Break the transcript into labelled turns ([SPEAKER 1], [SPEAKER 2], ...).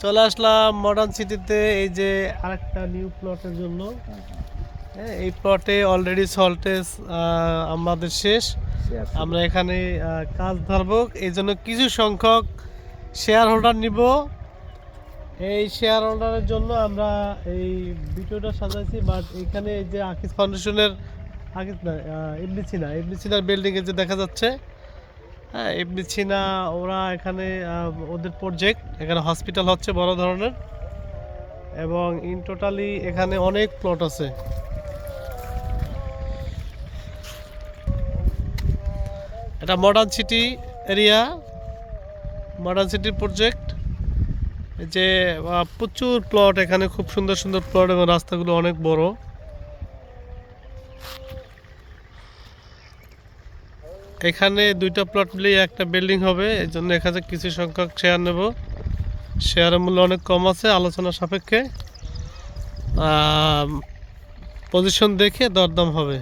[SPEAKER 1] চলে আসলাম মডার্ন সিটিতে, এই যে আরেকটা নিউ প্লটের জন্য। হ্যাঁ, এই প্লটে অলরেডি সল্টেজ আমাদের শেষ। আমরা এখানে কাজ ধরবো, এই জন্য কিছু সংখ্যক শেয়ার হোল্ডার নিব। এই শেয়ার হোল্ডারের জন্য আমরা এই ভিডিওটা সাজাইছি। বাট এখানে এই যে আকিজ ফাউন্ডেশনের, আকিজ না, ইবনে সিনার বিল্ডিংয়ে যে দেখা যাচ্ছে, হ্যাঁ ইবনে সিনা, ওরা এখানে ওদের প্রজেক্ট, এখানে হসপিটাল হচ্ছে বড় ধরনের, এবং ইন টোটালি এখানে অনেক প্লট আছে। এটা মডার্ন সিটি এরিয়া, মডার্ন সিটির প্রজেক্ট। যে প্রচুর প্লট এখানে, খুব সুন্দর সুন্দর প্লট, এবং রাস্তাগুলো অনেক বড়। এখানে দুইটা প্লট মিলিয়ে একটা বিল্ডিং হবে, এই জন্য এখানে কিছু সংখ্যক শেয়ার নেব। শেয়ারের মূল্য অনেক কম আছে, আলোচনা সাপেক্ষে পজিশন দেখে দরদাম হবে।